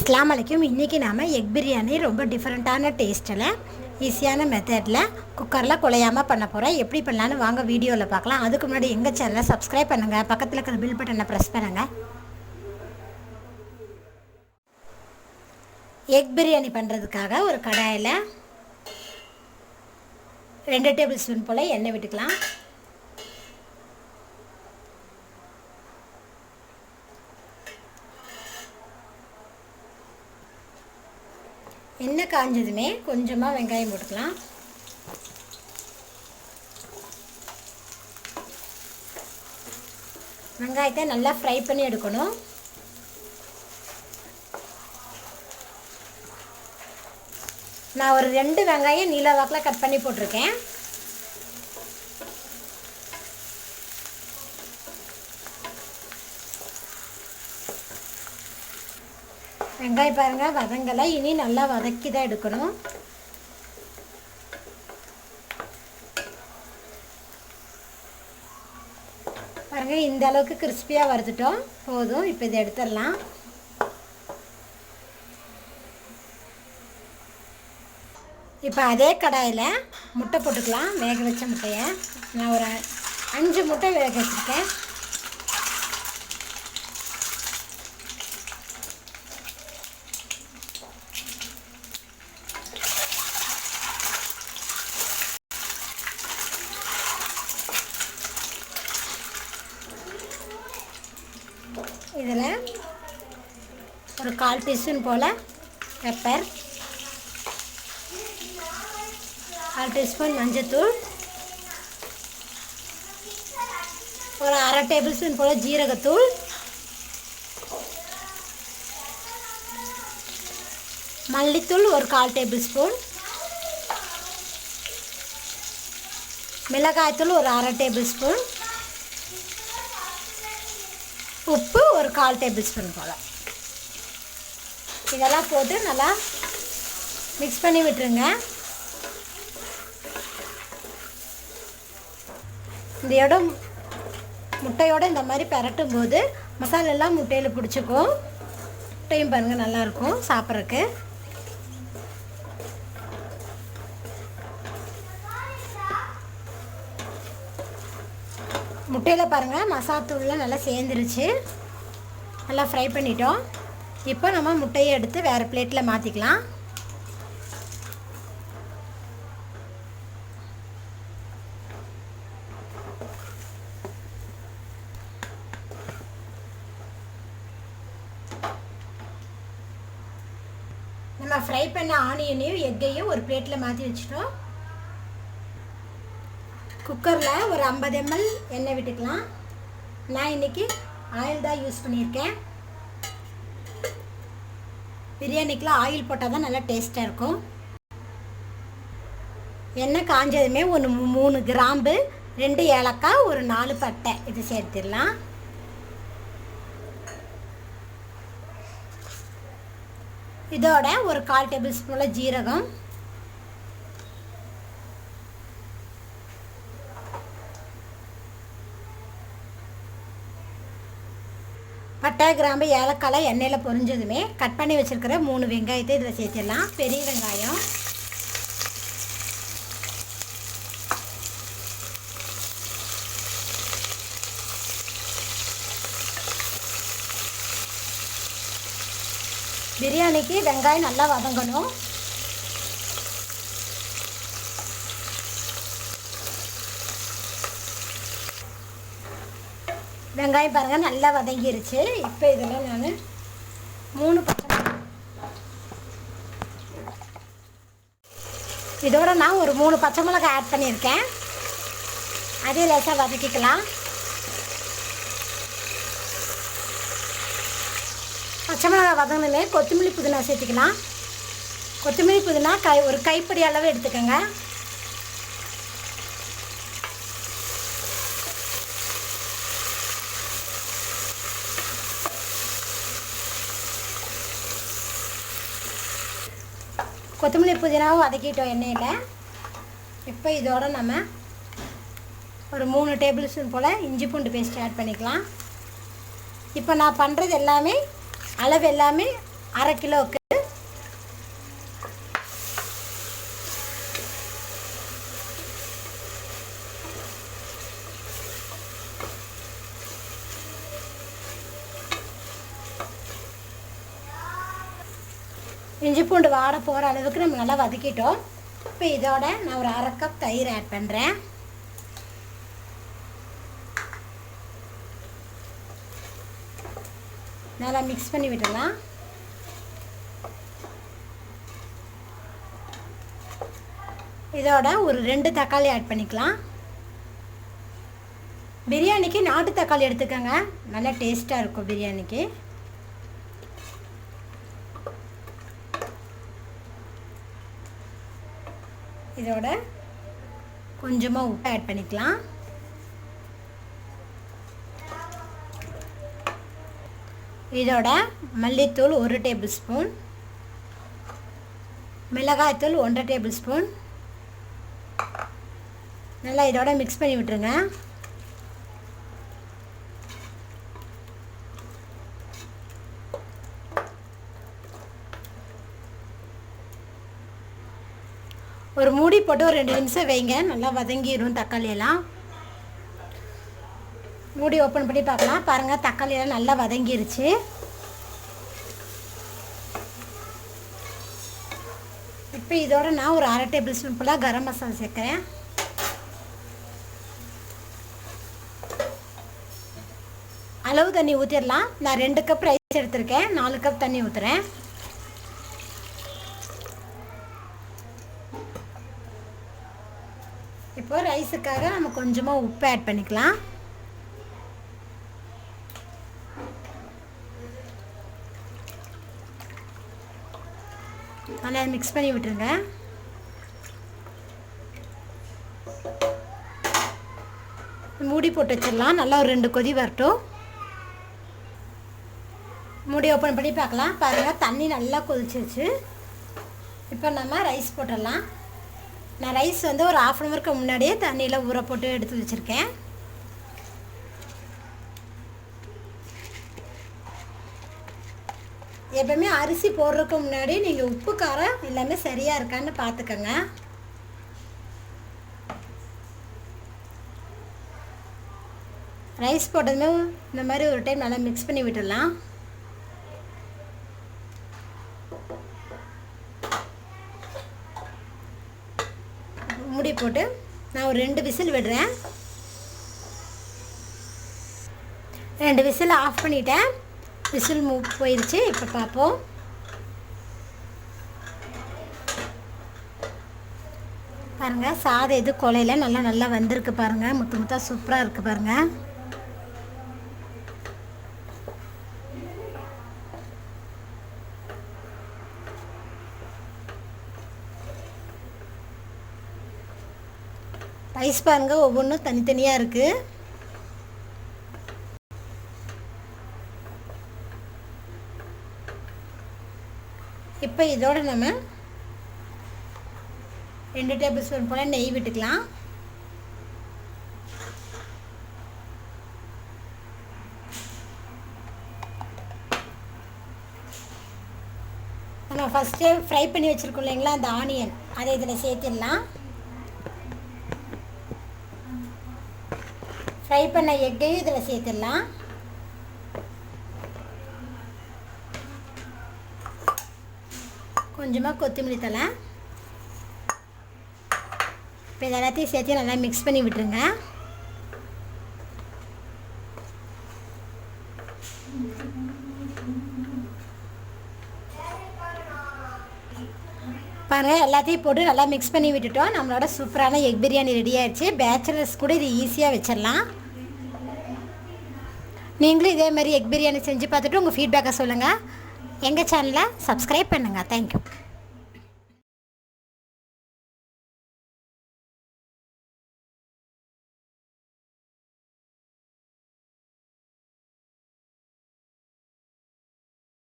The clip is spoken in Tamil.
அஸ்ஸலாமு அலைக்கும். இன்றைக்கி நாம் எக் பிரியாணி ரொம்ப டிஃப்ரெண்ட்டான டேஸ்ட்டில் ஈஸியான மெத்தடில் குக்கரில் குழையாமல் பண்ண போகிறோம். எப்படி பண்ணலான்னு வாங்க வீடியோவில் பார்க்கலாம். அதுக்கு முன்னாடி எங்கள் சேனலை சப்ஸ்கிரைப் பண்ணுங்கள், பக்கத்தில் இருக்கிற பில் பட்டனை ப்ரெஸ் பண்ணுங்கள். எக் பிரியாணி பண்ணுறதுக்காக ஒரு கடாயில் 2 டேபிள் ஸ்பூன் போல் எண்ணெய் விட்டுக்கலாம். எண்ணெய் காஞ்சதுமே கொஞ்சமாக வெங்காயம் போட்டுக்கலாம். வெங்காயத்தை நல்லா ஃப்ரை பண்ணி எடுக்கணும். நான் ஒரு 2 வெங்காயம் நீல வாக்கில் கட் பண்ணி போட்டிருக்கேன். வெங்காயம் பாருங்கள் வதங்கலை, இனி நல்லா வதக்கி தான் எடுக்கணும். பாருங்கள் இந்த அளவுக்கு கிறிஸ்பியாக வறுத்துட்டோம், போதும். இப்போ இதை எடுத்துடலாம். இப்போ அதே கடாயில் முட்டை போட்டுக்கலாம். வேக வச்ச முட்டையை நான் ஒரு 5 முட்டை வேக வச்சுருக்கேன். இதில் ஒரு 1/4 டீஸ்பூன் போல் பெப்பர், 1/2 டீஸ்பூன் மஞ்சத்தூள், ஒரு 1/2 டேபிள் ஸ்பூன் போல் ஜீரகத்தூள், மல்லித்தூள் ஒரு 1/4 டேபிள் ஸ்பூன், மிளகாய்த்தூள் ஒரு 1/2 டேபிள் ஸ்பூன், உப்பு ஒரு 1/4 டேபிள் ஸ்பூன் போல். இதெல்லாம் போட்டு நல்லா மிக்ஸ் பண்ணி விட்டுருங்க. இந்த இடம் முட்டையோடு இந்த மாதிரி பரட்டும் போது மசாலெல்லாம் முட்டையில் பிடிச்சிக்கும். முட்டையும் பாருங்கள் நல்லாயிருக்கும் சாப்பிட்றதுக்கு. முட்டையில் பாருங்கள் மசாத்தூள்லாம் நல்லா சேர்ந்துருச்சு. நல்லா ஃப்ரை பண்ணிட்டோம். இப்போ நம்ம முட்டையை எடுத்து வேறு பிளேட்டில் மாற்றிக்கலாம். நம்ம ஃப்ரை பண்ண ஆனியனையும் எக்கையும் ஒரு பிளேட்டில் மாற்றி வச்சுட்டோம். குக்கரில் ஒரு 50 ml எண்ணெய் விட்டுக்கலாம். நான் இன்றைக்கி ஆயில் தான் யூஸ் பண்ணியிருக்கேன். பிரியாணிக்கெலாம் ஆயில் போட்டால் தான் நல்லா டேஸ்ட்டாக இருக்கும். எண்ணெய் காஞ்சதுமே ஒரு 3 கிராம்பு, 2 ஏலக்காய், ஒரு 4 பட்டை இது சேர்த்துடலாம். இதோட ஒரு 1/4 டேபிள் ஸ்பூனில் ஜீரகம், பட்டை கிராம்பு ஏலக்காய் எண்ணெயில் பொரிஞ்சதுமே கட் பண்ணி வச்சுருக்கிற 3 வெங்காயத்தை இதில் சேர்த்துடலாம். பெரிய வெங்காயம், பிரியாணிக்கு வெங்காயம் நல்லா வதங்கணும். வெங்காயம் பாருங்கள் நல்லா வதங்கிருச்சு. இப்போ இதில் நான் 3 பச்சை இதோட நான் ஒரு 3 பச்சை மிளகாய் ஆட் பண்ணியிருக்கேன். அதே லேசாக வதக்கிக்கலாம். பச்சை மிளகாய் வதங்கினே கொத்தமல்லி புதினா சேர்த்துக்கலாம். கொத்தமல்லி புதினா ஒரு கைப்பிடி அளவு எடுத்துக்கோங்க. கொத்தமல்லி புதினாவும் வதக்கிட்டோம் எண்ணெயில். இப்போ இதோட நம்ம ஒரு 3 டேபிள் ஸ்பூன் போல் இஞ்சி பூண்டு பேஸ்ட் ஆட் பண்ணிக்கலாம். இப்போ நான் பண்ணுறது எல்லாமே அளவு எல்லாமே 1/2 கிலோவுக்கு இஞ்சி பூண்டு வாட போகிற அளவுக்கு நம்ம நல்லா வதக்கிட்டோம். இப்போ இதோட நான் ஒரு 1/2 கப் தயிர் ஆட் பண்ணுறேன். நல்லா மிக்ஸ் பண்ணி விட்டுடலாம். இதோட ஒரு 2 தக்காளி ஆட் பண்ணிக்கலாம். பிரியாணிக்கு நாட்டு தக்காளி எடுத்துக்கோங்க, நல்லா டேஸ்ட்டாக இருக்கும் பிரியாணிக்கு. இதோட கொஞ்சமாக உப்பு ஆட் பண்ணிக்கலாம். இதோட மல்லித்தூள் 1 டேபிள் ஸ்பூன், மிளகாய்த்தூள் 1 டேபிள் ஸ்பூன். நல்லா இதோட மிக்ஸ் பண்ணி விட்டுருங்க. ஒரு மூடி போட்டு ஒரு 2 நிமிஷம் வைங்க, நல்லா வதங்கிடும் தக்காளியெல்லாம். மூடி ஓப்பன் பண்ணி பார்க்கலாம். பாருங்கள், தக்காளியெல்லாம் நல்லா வதங்கிருச்சு. இப்போ இதோட நான் ஒரு 1/2 டேபிள் ஸ்பூன் ஃபுல்லாக கரம் மசாலா சேர்க்குறேன். அளவு தண்ணி ஊற்றிடலாம். நான் 2 கப் ரைஸ் எடுத்திருக்கேன், 4 கப் தண்ணி ஊற்றுறேன். இப்போ ரைஸுக்காக நம்ம கொஞ்சமாக உப்பு ஆட் பண்ணிக்கலாம். நல்லா மிக்ஸ் பண்ணி விட்டுருங்க. மூடி போட்டு வச்சிடலாம். நல்லா ஒரு 2 கொதி வரட்டும். மூடி ஓப்பன் பண்ணி பார்க்கலாம். பாருங்கள், தண்ணி நல்லா கொதிச்சிருச்சு. இப்போ நம்ம ரைஸ் போட்டுடலாம். நான் ரைஸ் வந்து ஒரு 1/2 அன் ஹவருக்கு முன்னாடியே தண்ணியில் ஊற போட்டு எடுத்து வச்சுருக்கேன். எப்பவுமே அரிசி போடுறதுக்கு முன்னாடி நீங்கள் உப்பு காரம் எல்லாமே சரியாக இருக்கான்னு பார்த்துக்கோங்க. ரைஸ் போட்டதுமே இந்த மாதிரி ஒரு டைம் நல்லா மிக்ஸ் பண்ணி விட்டுடலாம். மூடி போட்டு நான் ஒரு 2 விசில் விடுறேன். 2 விசில் ஆஃப் பண்ணிட்டேன். விசில் போயிடுச்சு. இப்போ பார்ப்போம். பாருங்கள், சாதம் எது குழையில நல்லா வந்திருக்கு பாருங்கள். முத்து முத்தாக சூப்பராக இருக்குது பாருங்கள். ரைஸ் பாருங்கள், ஒவ்வொன்றும் தனித்தனியாக இருக்குது. இப்போ இதோட நம்ம 2 டேபிள் ஸ்பூன் போல் நெய் விட்டுக்கலாம். நம்ம ஃபஸ்ட்டே ஃப்ரை பண்ணி வச்சுருக்கோம் இல்லைங்களா, அந்த ஆனியன், அதை இதில் சேர்த்துடலாம். ஃப்ரை பண்ண எக்கையும் இதில் சேர்த்துடலாம். கொஞ்சமாக கொத்தமல்லி தழை. இப்போ இது எல்லாத்தையும் சேர்த்து நல்லா மிக்ஸ் பண்ணி விட்டுருங்க. பாருங்கள், எல்லாத்தையும் போட்டு நல்லா மிக்ஸ் பண்ணி விட்டுட்டோம். நம்மளோட சூப்பரான எக் பிரியாணி ரெடி ஆயிடுச்சு. பேச்சுலர்ஸ் கூட இது ஈஸியாக வச்சிடலாம். நீங்களும் இதேமாதிரி எக் பிரியாணி செஞ்சு பார்த்துட்டு உங்கள் ஃபீட்பேக்கை சொல்லுங்கள். எங்கள் சேனலை சப்ஸ்கிரைப் பண்ணுங்கள். தேங்க்யூ.